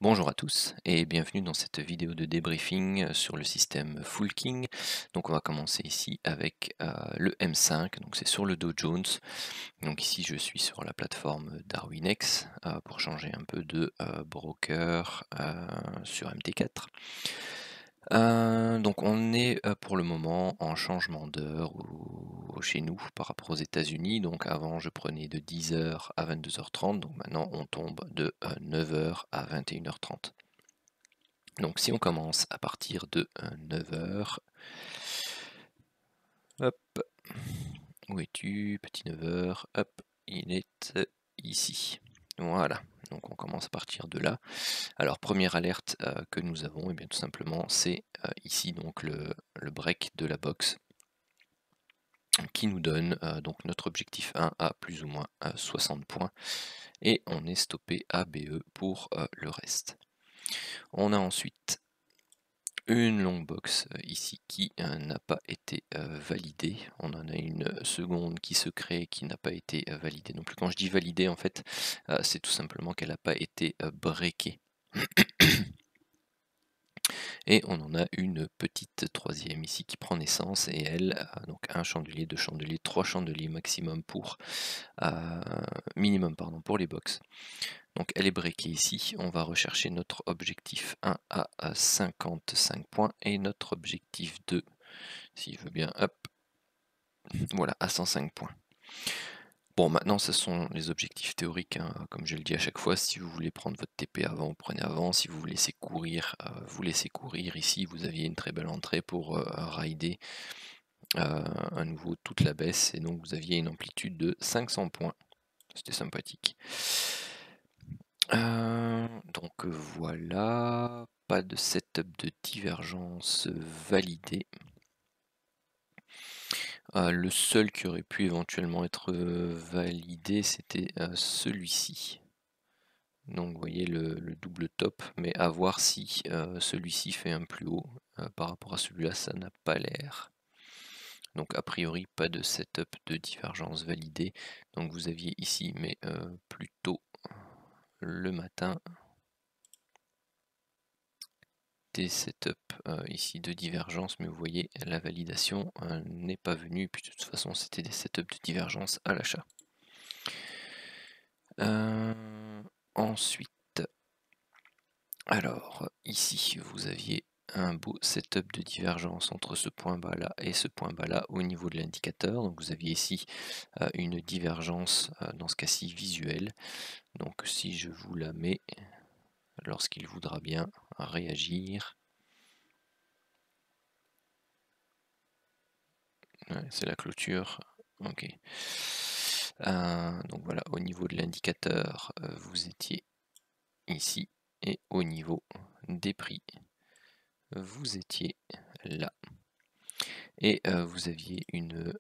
Bonjour à tous et bienvenue dans cette vidéo de débriefing sur le système Fullking. Donc on va commencer ici avec le M5, donc c'est sur le Dow Jones. Donc ici je suis sur la plateforme Darwinex pour changer un peu de broker sur MT4. Donc on est pour le moment en changement d'heure chez nous par rapport aux États-Unis. Donc avant je prenais de 10h à 22h30, donc maintenant on tombe de 9h à 21h30. Donc si on commence à partir de 9h, hop, où es-tu, petit 9h, hop, il est ici. Voilà, donc on commence à partir de là. Alors première alerte que nous avons, et bien tout simplement c'est ici donc le break de la box qui nous donne donc notre objectif 1 à plus ou moins 60 points et on est stoppé à BE pour le reste. On a ensuite une long box ici qui n'a pas été validée. On en a une seconde qui se crée qui n'a pas été validée non plus. Quand je dis validée, en fait, c'est tout simplement qu'elle n'a pas été breakée. Et on en a une petite troisième ici qui prend naissance et elle a donc un chandelier, deux chandeliers, trois chandeliers maximum pour minimum pardon pour les box. Donc elle est breakée ici, on va rechercher notre objectif 1 à 55 points et notre objectif 2, s'il veut bien, hop, voilà, à 105 points. Bon, maintenant ce sont les objectifs théoriques, hein, comme je le dis à chaque fois, si vous voulez prendre votre TP avant, vous prenez avant, si vous laissez courir, vous laissez courir. Ici vous aviez une très belle entrée pour rider à nouveau toute la baisse et donc vous aviez une amplitude de 500 points, c'était sympathique. Donc voilà, pas de setup de divergence validé. Le seul qui aurait pu éventuellement être validé, c'était celui-ci. Donc vous voyez le double top, mais à voir si celui-ci fait un plus haut. Par rapport à celui-là, ça n'a pas l'air. Donc a priori, pas de setup de divergence validé. Donc vous aviez ici, mais plutôt le matin, des setups ici de divergence, mais vous voyez la validation n'est pas venue, puis de toute façon c'était des setups de divergence à l'achat. Ensuite, alors ici vous aviez un beau setup de divergence entre ce point bas là et ce point bas là au niveau de l'indicateur. Donc vous aviez ici une divergence dans ce cas-ci visuelle. Donc si je vous la mets lorsqu'il voudra bien réagir, ouais, c'est la clôture, ok. Donc voilà, au niveau de l'indicateur vous étiez ici et au niveau des prix vous étiez là. Et vous aviez une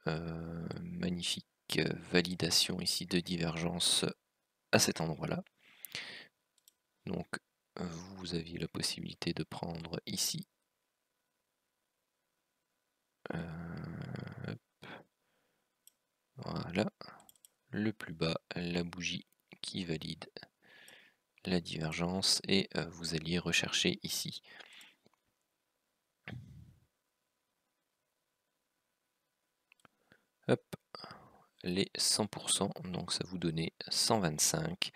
magnifique validation ici de divergence à cet endroit-là. Donc vous aviez la possibilité de prendre ici voilà, le plus bas, la bougie qui valide la divergence et vous alliez rechercher ici hop, les 100%, donc ça vous donnait 125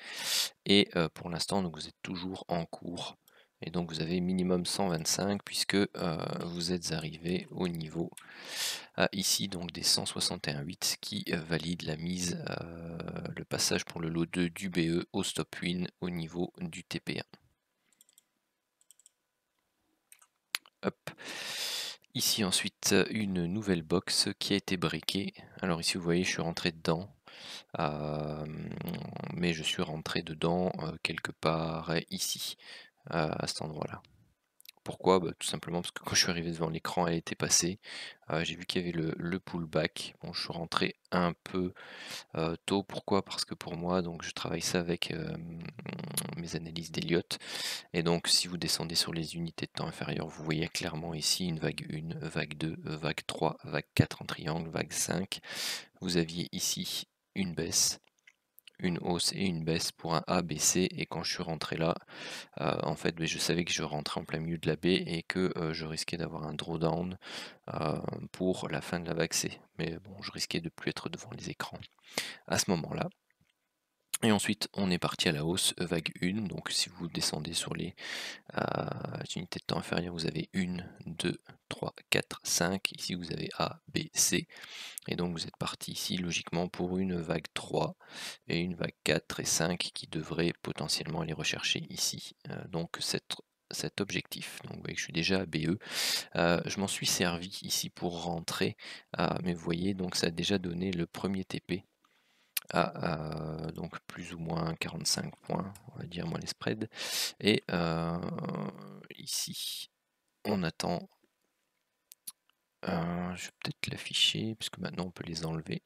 et pour l'instant donc vous êtes toujours en cours et donc vous avez minimum 125 puisque vous êtes arrivé au niveau ici donc des 161,8 qui valide la mise, le passage pour le lot 2 du BE au stop win au niveau du TP1. Hop. Ici ensuite une nouvelle box qui a été briquée. Alors ici vous voyez je suis rentré dedans, mais je suis rentré dedans quelque part ici, à cet endroit-là. Pourquoi? Bah, tout simplement parce que quand je suis arrivé devant l'écran, elle était passée. J'ai vu qu'il y avait le pullback. Bon, je suis rentré un peu tôt. Pourquoi? Parce que pour moi, donc je travaille ça avec mes analyses d'Elliott. Et donc, si vous descendez sur les unités de temps inférieures, vous voyez clairement ici une vague 1, vague 2, vague 3, vague 4 en triangle, vague 5. Vous aviez ici une baisse, une hausse et une baisse pour un A, B, C, et quand je suis rentré là, en fait je savais que je rentrais en plein milieu de la baie et que je risquais d'avoir un drawdown pour la fin de la vague C. Mais bon, je risquais de plus être devant les écrans à ce moment-là. Et ensuite, on est parti à la hausse, vague 1. Donc si vous descendez sur les unités de temps inférieures, vous avez 1, 2, 3, 4, 5. Ici, vous avez A, B, C. Et donc, vous êtes parti ici, logiquement, pour une vague 3 et une vague 4 et 5 qui devraient potentiellement aller rechercher ici. Donc, cet objectif. Donc, vous voyez que je suis déjà à BE. Je m'en suis servi ici pour rentrer. Mais vous voyez, donc ça a déjà donné le premier TP. Donc plus ou moins 45 points, on va dire, moins les spreads. Et ici, on attend. Je vais peut-être l'afficher, puisque maintenant on peut les enlever.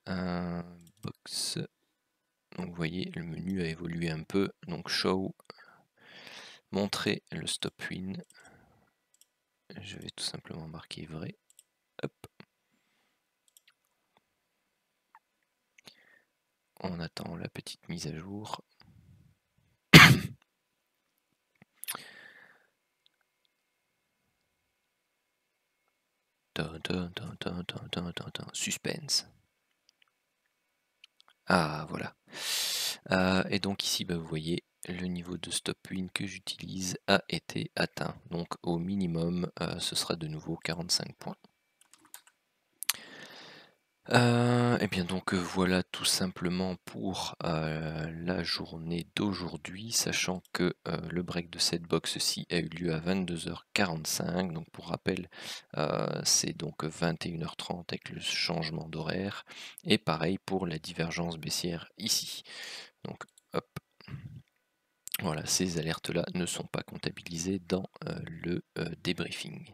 Box. Donc vous voyez, le menu a évolué un peu. Donc show, montrer le stop win. Je vais tout simplement marquer vrai. Hop. On attend la petite mise à jour. Suspense. Ah voilà. Et donc ici, vous voyez, le niveau de stop win que j'utilise a été atteint. Donc au minimum, ce sera de nouveau 45 points. Et bien donc voilà tout simplement pour la journée d'aujourd'hui, sachant que le break de cette box-ci a eu lieu à 22h45. Donc pour rappel, c'est donc 21h30 avec le changement d'horaire. Et pareil pour la divergence baissière ici. Donc hop. Voilà, ces alertes-là ne sont pas comptabilisées dans le débriefing.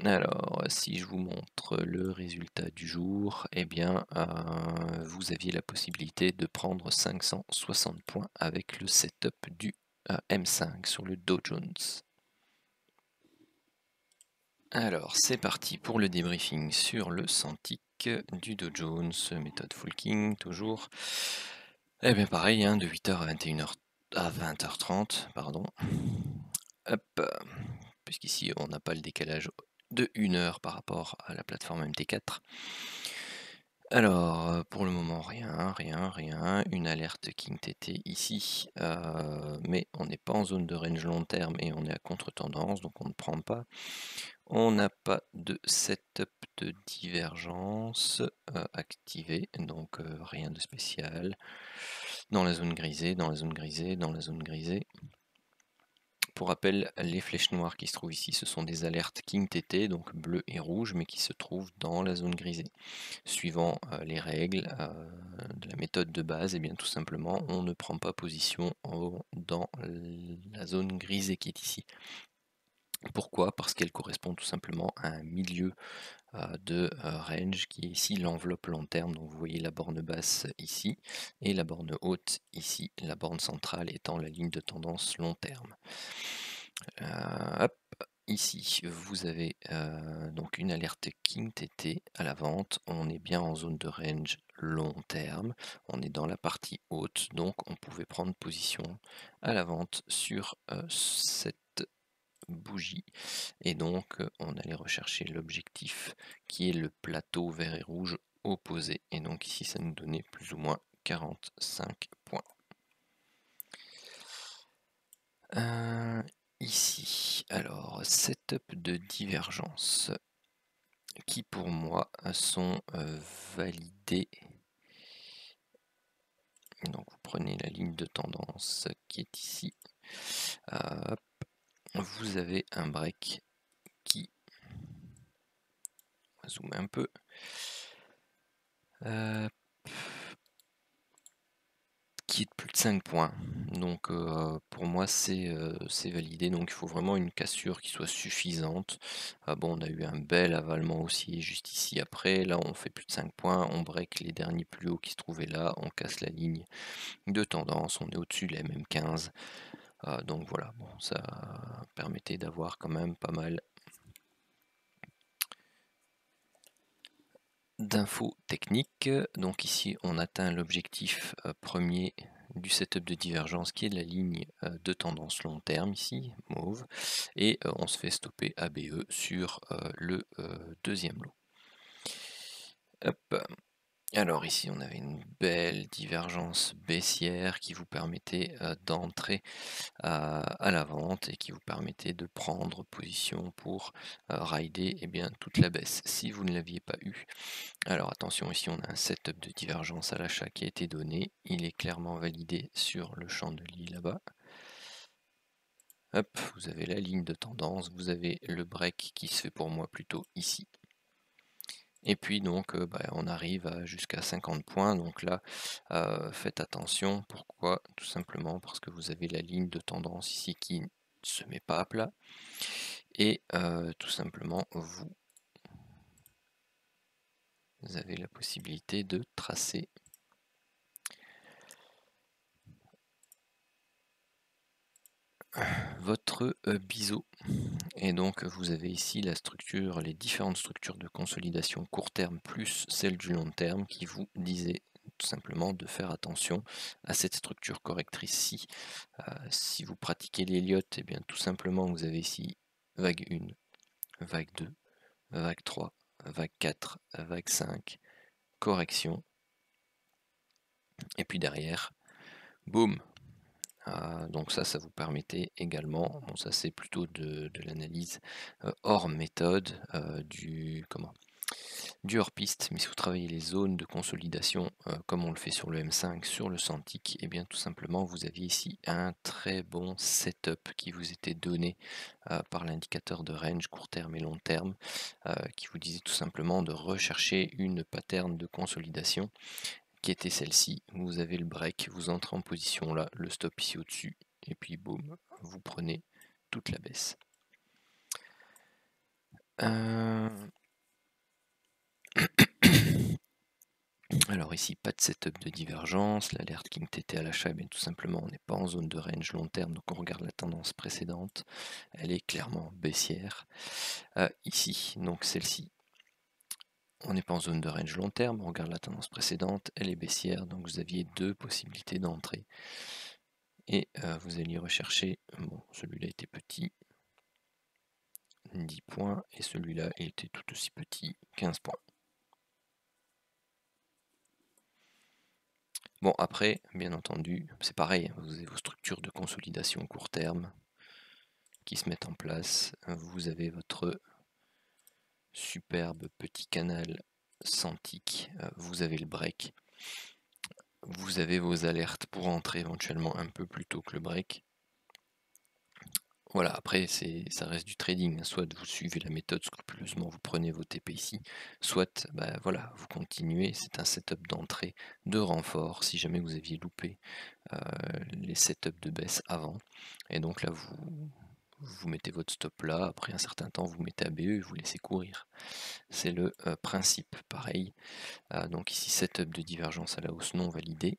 Alors, si je vous montre le résultat du jour, eh bien, vous aviez la possibilité de prendre 560 points avec le setup du M5 sur le Dow Jones. Alors, c'est parti pour le débriefing sur le 100 tick du Dow Jones, méthode Full King, toujours. Eh bien, pareil, hein, de 8h à 21h, à 20h30, pardon. Hop, puisqu'ici, on n'a pas le décalage de 1 heure par rapport à la plateforme MT4. Alors, pour le moment, rien. Une alerte King TT ici, mais on n'est pas en zone de range long terme et on est à contre-tendance, donc on ne prend pas. On n'a pas de setup de divergence activé, donc rien de spécial. Dans la zone grisée. Pour rappel, les flèches noires qui se trouvent ici, ce sont des alertes King TT, donc bleu et rouge, mais qui se trouvent dans la zone grisée. Suivant les règles de la méthode de base, et bien tout simplement, on ne prend pas position dans la zone grisée qui est ici. Pourquoi? Parce qu'elle correspond tout simplement à un milieu de range qui est ici l'enveloppe long terme. Donc vous voyez la borne basse ici et la borne haute ici, la borne centrale étant la ligne de tendance long terme. Hop, ici vous avez donc une alerte King TT à la vente. On est bien en zone de range long terme, on est dans la partie haute, donc on pouvait prendre position à la vente sur cette bougie, et donc on allait rechercher l'objectif qui est le plateau vert et rouge opposé, et donc ici ça nous donnait plus ou moins 45 points. Ici, alors setup de divergence qui pour moi sont validés. Donc vous prenez la ligne de tendance qui est ici. Vous avez un break qui, on va zoomer un peu, qui est de plus de 5 points. Donc pour moi c'est validé, donc il faut vraiment une cassure qui soit suffisante. Bon, on a eu un bel avalement aussi juste ici après, là on fait plus de 5 points, on break les derniers plus hauts qui se trouvaient là, on casse la ligne de tendance, on est au-dessus de la MM15. Donc voilà, bon, ça permettait d'avoir quand même pas mal d'infos techniques. Donc ici on atteint l'objectif premier du setup de divergence qui est la ligne de tendance long terme ici, mauve, et on se fait stopper ABE sur le deuxième lot. Hop. Alors ici on avait une belle divergence baissière qui vous permettait d'entrer à la vente et qui vous permettait de prendre position pour rider toute la baisse si vous ne l'aviez pas eu. Alors attention, ici on a un setup de divergence à l'achat qui a été donné, il est clairement validé sur le chandelier là-bas. Hop, vous avez la ligne de tendance, vous avez le break qui se fait pour moi plutôt ici. Et puis donc on arrive à jusqu'à 50 points, donc là faites attention. Pourquoi? Tout simplement parce que vous avez la ligne de tendance ici qui ne se met pas à plat, et tout simplement vous avez la possibilité de tracer votre biseau. Et donc vous avez ici la structure, les différentes structures de consolidation court terme plus celle du long terme qui vous disaient tout simplement de faire attention à cette structure correctrice-ci. Si vous pratiquez l'Elliott, et bien tout simplement vous avez ici vague 1, vague 2, vague 3, vague 4, vague 5, correction, et puis derrière, boum. Donc ça vous permettait également, bon ça c'est plutôt de l'analyse hors méthode, du hors-piste, mais si vous travaillez les zones de consolidation comme on le fait sur le M5, sur le Santic, et bien tout simplement vous aviez ici un très bon setup qui vous était donné par l'indicateur de range court terme et long terme, qui vous disait tout simplement de rechercher une pattern de consolidation qui était celle-ci. Vous avez le break, vous entrez en position là, le stop ici au-dessus, et puis boum, vous prenez toute la baisse. Alors ici, pas de setup de divergence, l'alerte King TT à l'achat, bien tout simplement, on n'est pas en zone de range long terme, donc on regarde la tendance précédente, elle est clairement baissière. Ici, donc celle-ci, on n'est pas en zone de range long terme, on regarde la tendance précédente, elle est baissière, donc vous aviez deux possibilités d'entrée. Et vous alliez rechercher, bon, celui-là était petit, 10 points, et celui-là il était tout aussi petit, 15 points. Bon, après, bien entendu, c'est pareil, vous avez vos structures de consolidation court terme qui se mettent en place. Vous avez votre superbe petit canal Santic, vous avez le break, vous avez vos alertes pour entrer éventuellement un peu plus tôt que le break. Voilà, après ça reste du trading, soit vous suivez la méthode scrupuleusement, vous prenez vos TP ici, soit voilà, vous continuez, c'est un setup d'entrée de renfort si jamais vous aviez loupé les setups de baisse avant, et donc là vous mettez votre stop là, après un certain temps vous mettez ABE et vous laissez courir. C'est le principe, pareil. Donc ici setup de divergence à la hausse non validé.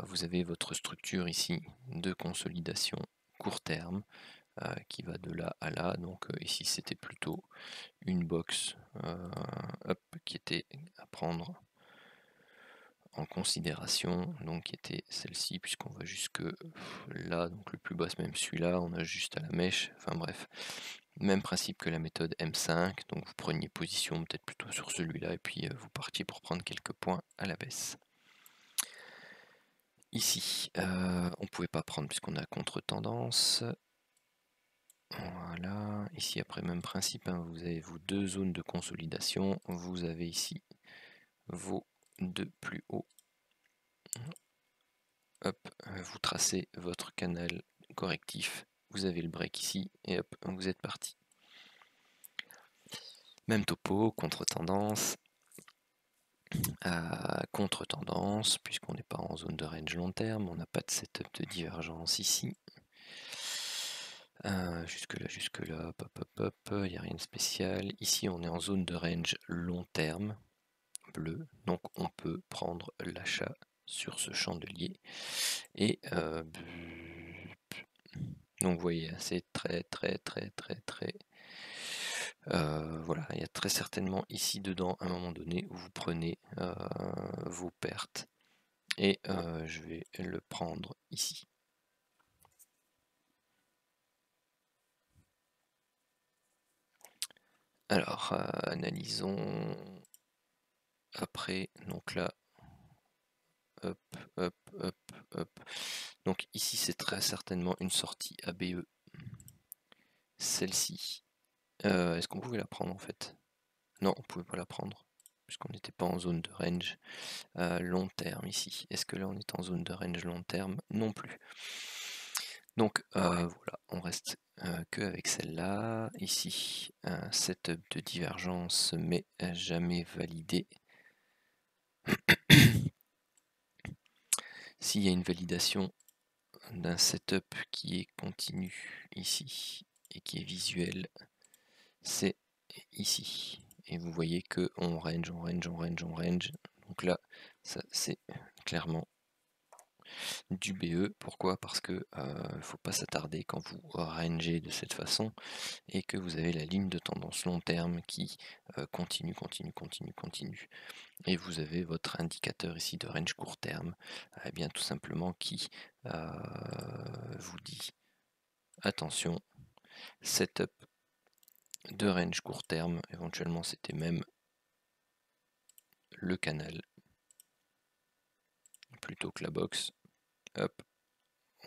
Vous avez votre structure ici de consolidation court terme qui va de là à là. Donc ici c'était plutôt une box qui était à prendre en considération, donc qui était celle-ci, puisqu'on va jusque là, donc le plus bas c'est même celui-là, on a juste à la mèche, enfin bref, même principe que la méthode M5, donc vous preniez position peut-être plutôt sur celui-là, et puis vous partiez pour prendre quelques points à la baisse. Ici, on ne pouvait pas prendre puisqu'on a contre-tendance. Voilà, ici après même principe, hein, vous avez vos deux zones de consolidation, vous avez ici vos deux plus hauts. Hop, vous tracez votre canal correctif, vous avez le break ici, et hop, vous êtes parti. Même topo, contre-tendance, puisqu'on n'est pas en zone de range long terme, on n'a pas de setup de divergence ici. Jusque là, hop, il n'y a rien de spécial. Ici, on est en zone de range long terme, bleu, donc on peut prendre l'achat sur ce chandelier. Et donc vous voyez, c'est très Voilà, il y a très certainement ici dedans à un moment donné où vous prenez vos pertes et je vais le prendre ici. Alors, analysons après, donc là, hop, hop, hop, hop. Donc ici c'est très certainement une sortie ABE. Celle-ci, est-ce qu'on pouvait la prendre en fait? Non, on pouvait pas la prendre, puisqu'on n'était pas en zone de range long terme ici. Est-ce que là on est en zone de range long terme? Non plus. Donc voilà, on reste que avec celle-là. Ici, un setup de divergence, mais jamais validé. S'il y a une validation d'un setup qui est continu ici et qui est visuel, c'est ici. Et vous voyez que on range, on range, on range, on range. Donc là, ça c'est clairement du BE. Pourquoi? Parce que ne faut pas s'attarder quand vous rangez de cette façon et que vous avez la ligne de tendance long terme qui continue, continue, continue, continue. Et vous avez votre indicateur ici de range court terme, eh bien tout simplement qui vous dit attention, setup de range court terme, éventuellement c'était même le canal plutôt que la box. Hop,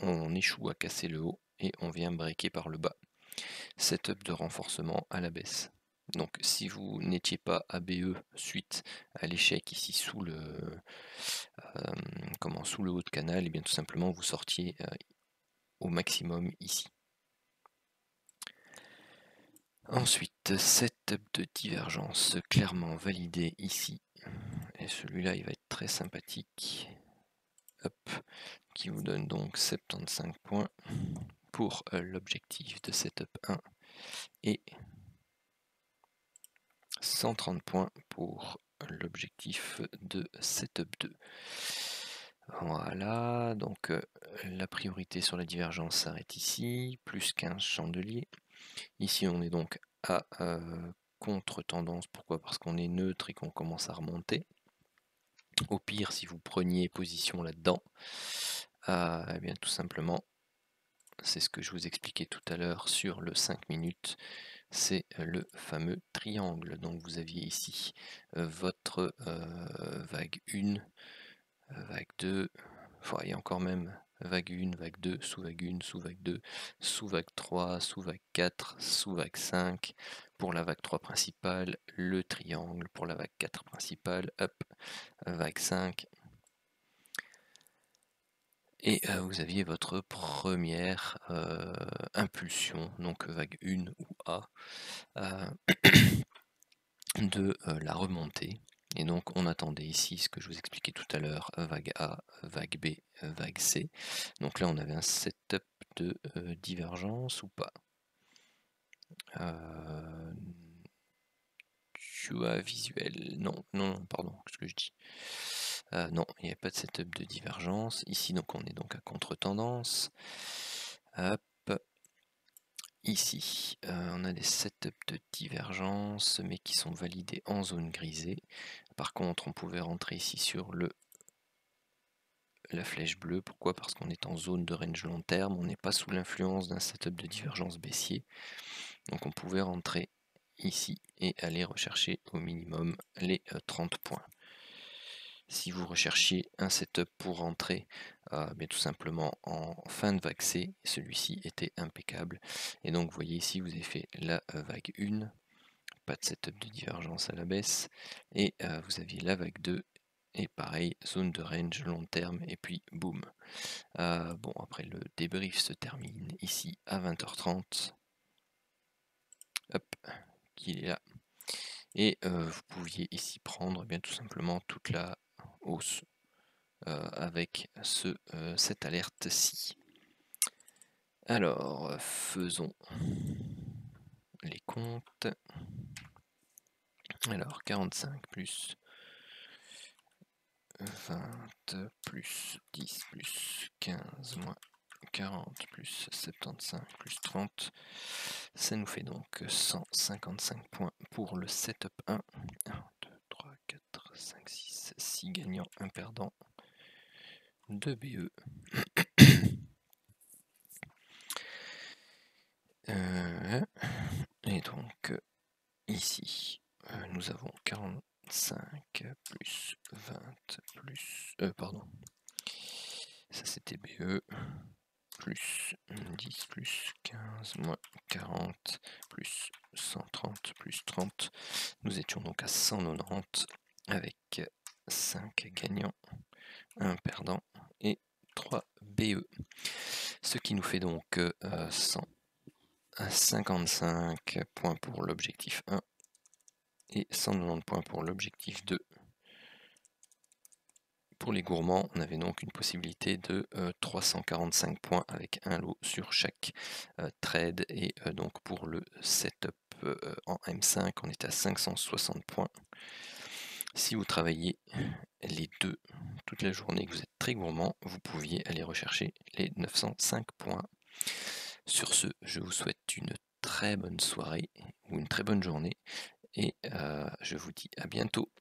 on échoue à casser le haut et on vient breaker par le bas. Setup de renforcement à la baisse. Donc si vous n'étiez pas ABE suite à l'échec ici sous le sous le haut de canal, et bien tout simplement vous sortiez au maximum ici. Ensuite, setup de divergence clairement validé ici. Et celui-là il va être très sympathique. Hop, qui vous donne donc 75 points pour l'objectif de setup 1 et 130 points pour l'objectif de setup 2. Voilà, donc la priorité sur la divergence s'arrête ici, plus 15 chandeliers. Ici on est donc à contre-tendance, pourquoi? Parce qu'on est neutre et qu'on commence à remonter. Au pire, si vous preniez position là-dedans, eh bien tout simplement, c'est ce que je vous expliquais tout à l'heure sur le 5 minutes, c'est le fameux triangle. Donc vous aviez ici votre vague 1, vague 2, et encore même vague 1, vague 2, sous-vague 1, sous-vague 2, sous-vague 3, sous-vague 4, sous-vague 5, pour la vague 3 principale, le triangle pour la vague 4 principale, hop, vague 5. Et vous aviez votre première impulsion, donc vague 1 ou A, de la remontée. Et donc on attendait ici ce que je vous expliquais tout à l'heure, vague A, vague B, vague C. Donc là on avait un setup de divergence ou pas. Tu as visuel, non, non, pardon, qu'est-ce que je dis? Non, il n'y a pas de setup de divergence. Ici donc on est donc à contre-tendance. Hop. Ici, on a des setups de divergence, mais qui sont validés en zone grisée. Par contre, on pouvait rentrer ici sur la flèche bleue. Pourquoi? Parce qu'on est en zone de range long terme, on n'est pas sous l'influence d'un setup de divergence baissier. Donc on pouvait rentrer ici et aller rechercher au minimum les 30 points. Si vous recherchiez un setup pour rentrer mais tout simplement en fin de vague C, celui-ci était impeccable. Et donc vous voyez ici, vous avez fait la vague 1, pas de setup de divergence à la baisse, et vous aviez la vague 2, et pareil, zone de range long terme, et puis boum. Bon, après le débrief se termine ici à 20h30. Hop, qu'il est là. Et vous pouviez ici prendre bien tout simplement toute la hausse avec cette alerte-ci. Alors, faisons les comptes. Alors, 45 plus 20 plus 10 plus 15 moins 40 plus 75 plus 30, ça nous fait donc 155 points pour le setup 1. 1, 2, 3, 4, 5, 6, 6 gagnants, 1 perdant, 2 BE. Et donc ici nous avons 45 plus 20 plus pardon, ça c'était BE, plus 10 plus 15 moins 40 plus 130 plus 30, nous étions donc à 190 avec 5 gagnants, 1 perdant et 3 BE, ce qui nous fait donc 155 points pour l'objectif 1 et 190 points pour l'objectif 2. Pour les gourmands, on avait donc une possibilité de 345 points avec un lot sur chaque trade, et donc pour le setup en M5, on est à 560 points. Si vous travaillez les deux toute la journée, que vous êtes très gourmand, vous pouviez aller rechercher les 905 points. Sur ce, je vous souhaite une très bonne soirée ou une très bonne journée, et je vous dis à bientôt.